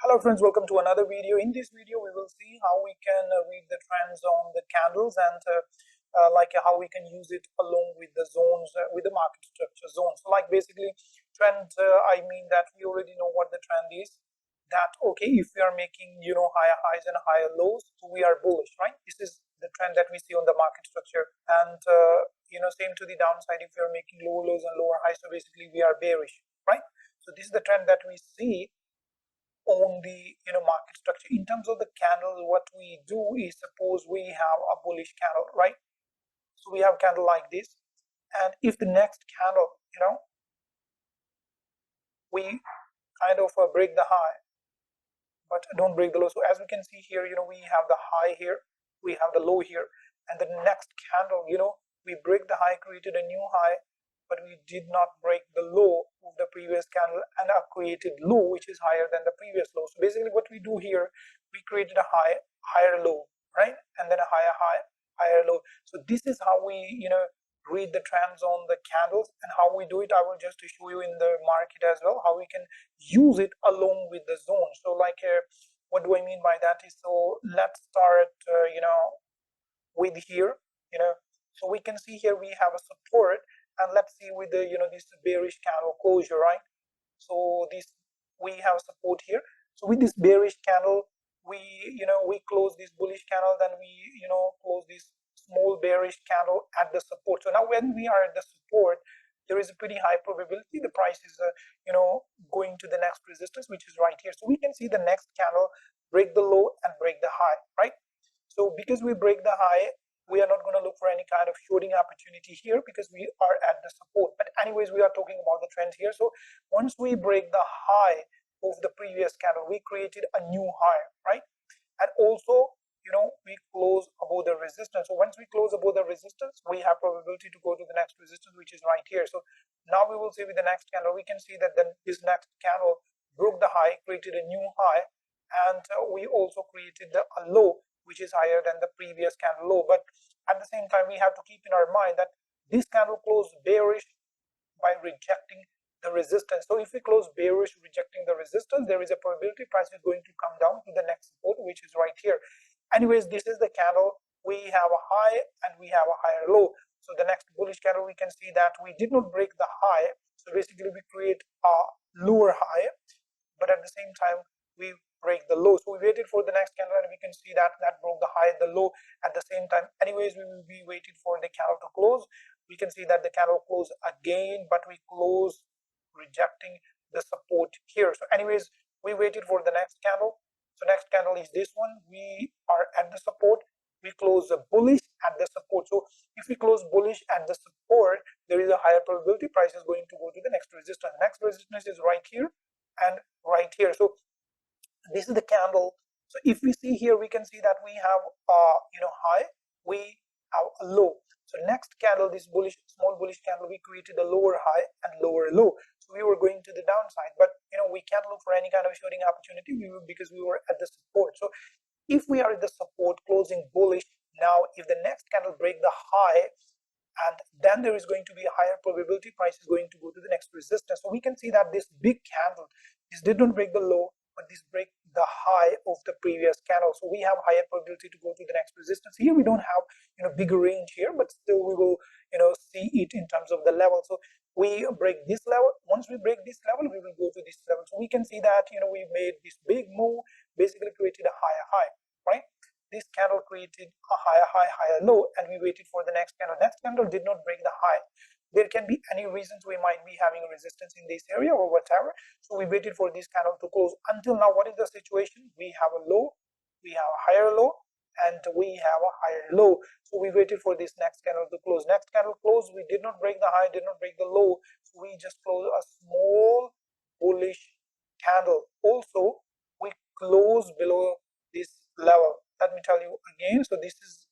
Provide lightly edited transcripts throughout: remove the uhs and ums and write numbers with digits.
Hello friends, welcome to another video. In this video we will see how we can read the trends on the candles and how we can use it along with the zones, with the market structure zones. So like basically trend, I mean that we already know what the trend is. That okay, if we are making higher highs and higher lows, so we are bullish, right? This is the trend that we see on the market structure. And same to the downside, if we are making lower lows and lower highs, so basically we are bearish, right? So this is the trend that we see on the market structure. In terms of the candle, what we do is, suppose we have a bullish candle, right? So we have candle like this, and if the next candle we kind of break the high but don't break the low. So as we can see here, we have the high here, we have the low here, and the next candle, we break the high, created a new high, but we did not break the low of the previous candle and have created low which is higher than the previous low. So basically what we do here, we created a high, higher low, right? And then a higher high, higher low. So this is how we read the trends on the candles, and how we do it I will just show you in the market as well, how we can use it along with the zone. So like what do I mean by that is, so let's start with here, so we can see here we have a support, and let's see with the this bearish candle closure, right? So this, we have support here. So with this bearish candle, we we close this bullish candle, then we close this small bearish candle at the support. So now when we are at the support, there is a pretty high probability the price is going to the next resistance, which is right here. So we can see the next candle break the low and break the high, right? So because we break the high, we are not going to look for any kind of shorting opportunity here because we are at the support. But anyways, we are talking about the trend here. So once we break the high of the previous candle, we created a new high, right? And also we close above the resistance. So once we close above the resistance, we have probability to go to the next resistance, which is right here. So now we will see with the next candle, we can see that then this next candle broke the high, created a new high, and we also created a low which is higher than the previous candle low. But at the same time, we have to keep in our mind that this candle closed bearish by rejecting the resistance. So if we close bearish rejecting the resistance, there is a probability price is going to come down to the next support, which is right here. Anyways, this is the candle, we have a high and we have a higher low. So the next bullish candle, we can see that we did not break the high, so basically we create a lower high, but at the same time we break the low. So we waited for the next candle, and we can see that broke the high, the low at the same time. Anyways, we will be waiting for the candle to close. We can see that the candle closed again, but we close rejecting the support here. So anyways, we waited for the next candle. So next candle is this one, we are at the support, we close the bullish at the support. So if we close bullish at the support, there is a higher probability price is going to go to the next resistance. Next resistance is right here and right here. So this is the candle. So if we see here, we can see that we have a high, we have a low. So next candle, this bullish, small bullish candle, we created a lower high and lower low. So we were going to the downside, but we can't look for any kind of shorting opportunity because we were at the support. So if we are at the support closing bullish, now if the next candle break the high, and then there is going to be a higher probability price is going to go to the next resistance. So we can see that this big candle, this did not break the low, but this break the high of the previous candle. So we have higher probability to go to the next resistance. Here we don't have bigger range here, but still we will see it in terms of the level. So we break this level. Once we break this level, we will go to this level. So we can see that we made this big move, basically created a higher high, right? This candle created a higher high, higher low, and we waited for the next candle. Next candle did not break the high. There can be any reasons we might be having a resistance in this area or whatever. So we waited for this candle to close. Until now, what is the situation? We have a low, we have a higher low, and we have a higher low. So we waited for this next candle to close. Next candle closed, we did not break the high, did not break the low. So we just closed a small bullish candle. Also, we close below this level. Let me tell you again. So this is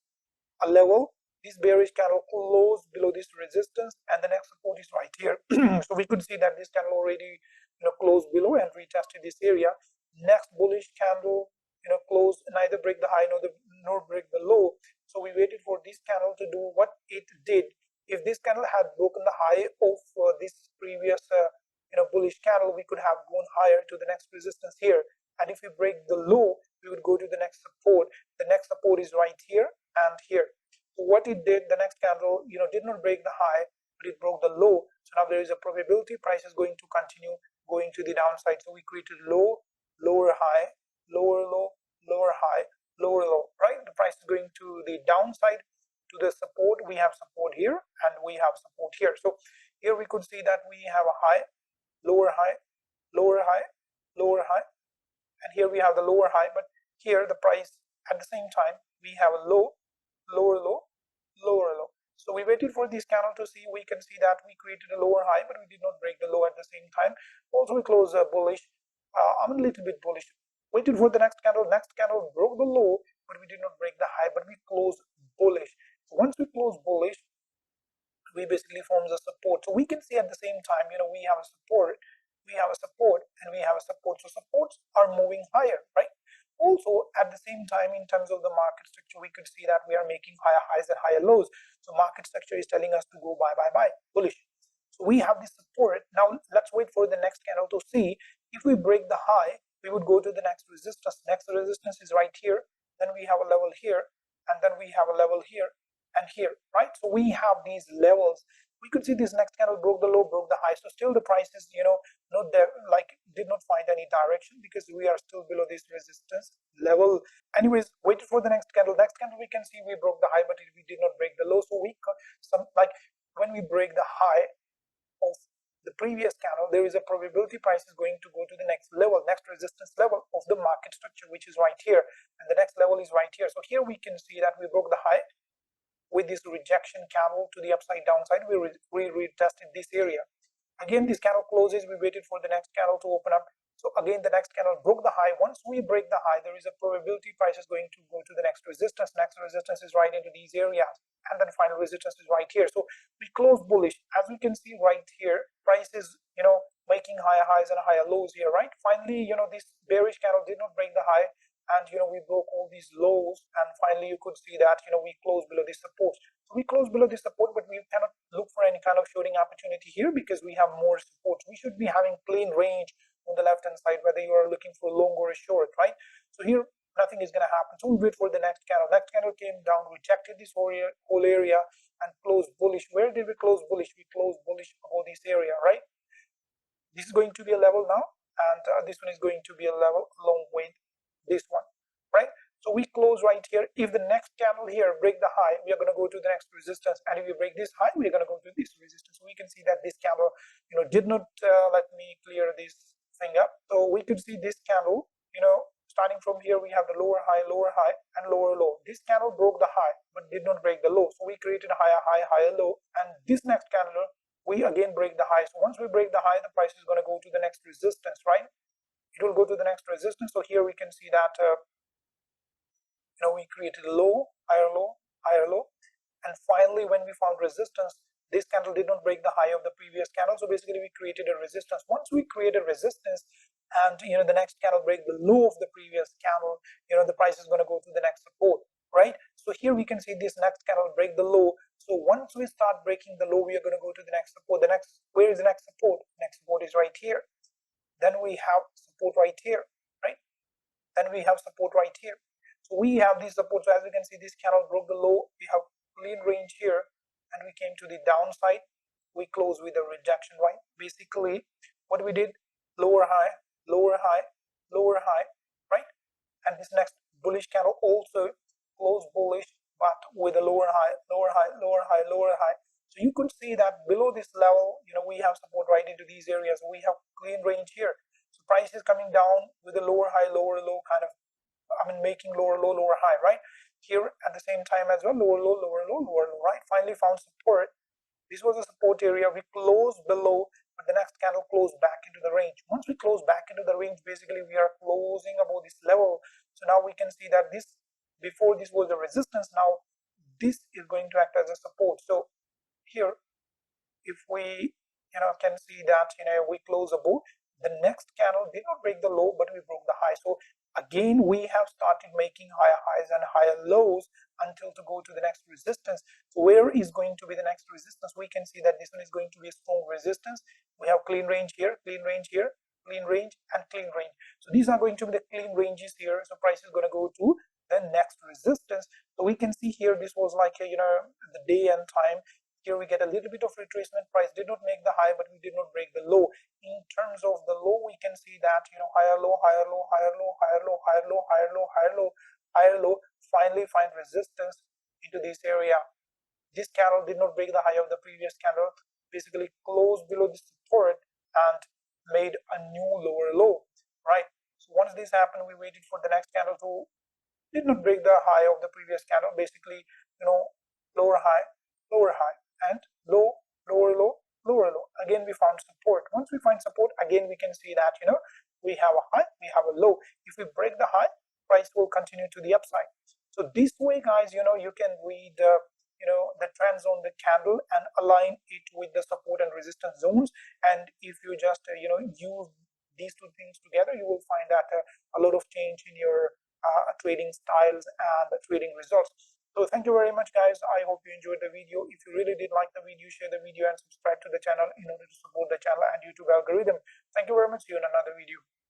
a level. This bearish candle closed below this resistance, and the next support is right here. So we could see that this candle already closed below and retested this area. Next bullish candle closed, neither break the high nor break the low. So we waited for this candle to do what it did. If this candle had broken the high of this previous bullish candle, we could have gone higher to the next resistance here. and if we break the low, we would go to the next support. The next support is right here and here. So what it did, the next candle, did not break the high, but it broke the low. So now there is a probability price is going to continue going to the downside. So we created low, lower high, lower low, lower high, lower low, right? The price is going to the downside to the support. We have support here and we have support here. So here we could see that we have a high, lower high, lower high, lower high, and here we have the lower high, but here the price at the same time we have a low, lower low, lower low. So we waited for this candle to see. We can see that we created a lower high, but we did not break the low at the same time. Also we closed bullish. I'm a little bit bullish. Waited for the next candle. Next candle broke the low, but we did not break the high, but we closed bullish. So once we close bullish, we basically forms a support. So we can see at the same time, we have a support, we have a support, and we have a support. So supports are moving higher, right? Also at the same time, in terms of the market structure, we could see that we are making higher highs and higher lows. So market structure is telling us to go buy, bullish. So we have this support. Now let's wait for the next candle to see if we break the high, we would go to the next resistance. Next resistance is right here. Then we have a level here, and then we have a level here and here, right? So we have these levels. We could see this next candle broke the low, broke the high. So still the price is, not there, like did not find any direction because we are still below this resistance level. Anyways, waited for the next candle. Next candle we can see we broke the high, but we did not break the low. So we when we break the high of the previous candle, there is a probability price is going to go to the next level, next resistance level of the market structure, which is right here, and the next level is right here. So here we can see that we broke the high with this rejection candle to the upside downside. We retested this area. Again, this candle closes. We waited for the next candle to open up. So again, the next candle broke the high. Once we break the high, there is a probability price is going to go to the next resistance. Next resistance is right into these areas, and then final resistance is right here. So we close bullish. As we can see right here, price is making higher highs and higher lows here, right? Finally, this bearish candle did not break the high, and we broke all these lows, and finally you could see that we closed below this support. So we closed below this support, but we cannot look for any kind of shorting opportunity here because we have more support. We should be having clean range on the left hand side, whether you are looking for a long or a short, right? So here nothing is going to happen. So we wait for the next candle. Next candle came down, rejected this whole area and closed bullish. Where did we close bullish? We closed bullish over this area, right? This is going to be a level now, and this one is going to be a level along with this one, right? So we close right here. If the next candle here break the high, we are going to go to the next resistance, and if we break this high, we are going to go to this resistance. So we can see that this candle did not let me clear this thing up. So we could see this candle, starting from here, we have the lower high, and lower low. This candle broke the high but did not break the low, so we created a higher high, higher low, and this next candle we again break the high. So once we break the high, the price is going to go to the next resistance, right? It will go to the next resistance. So here we can see that we created low, higher low, higher low, and finally when we found resistance, this candle did not break the high of the previous candle. So basically we created a resistance. Once we create a resistance and the next candle break the low of the previous candle, the price is going to go to the next support, right? So here we can see this next candle break the low. So once we start breaking the low, we are going to go to the next support. Where is the next support? Next support is right here. Then we have support right here, right? Then we have support right here. So we have these supports. So as you can see, this candle broke the low. We have clean range here, and we came to the downside. We closed with a rejection, right? Basically, what we did, lower high, lower high, lower high, right? And this next bullish candle also closed bullish, but with a lower high, lower high, lower high, lower high. So you could see that below this level, we have support right into these areas. We have clean range here. So price is coming down with a lower high, lower low kind of, making lower low, lower high, right? Here at the same time as well, lower low, lower low, lower low, right? Finally found support. This was a support area. We closed below, but the next candle closed back into the range. Once we close back into the range, basically we are closing above this level. So now we can see that this, before this was the resistance, now this is going to act as a support. So here, if we can see that we close above, the next candle did not break the low, but we broke the high. So again, we have started making higher highs and higher lows until to go to the next resistance. So where is going to be the next resistance? We can see that this one is going to be a strong resistance. We have clean range here, clean range here, clean range, and clean range. So these are going to be the clean ranges here. So price is going to go to the next resistance. So we can see here this was like a, the day and time. Here we get a little bit of retracement. Price did not make the high, but we did not break the low. In terms of the low, we can see that higher low, higher low, higher low, higher low, higher low, higher low, higher low, higher low, finally find resistance into this area. This candle did not break the high of the previous candle, basically closed below the support and made a new lower low, right? So once this happened, we waited for the next candle to did not break the high of the previous candle, basically lower high, and low, lower low, lower low. Again we found support. Once we find support, again we can see that we have a high, we have a low. If we break the high, price will continue to the upside. So this way, guys, you can read the trends on the candle and align it with the support and resistance zones. And if you just use these two things together, you will find that a lot of change in your trading styles and trading results. So thank you very much, guys. I hope you enjoyed the video. If you really did like the video, share the video and subscribe to the channel in order to support the channel and YouTube algorithm. Thank you very much. See you in another video.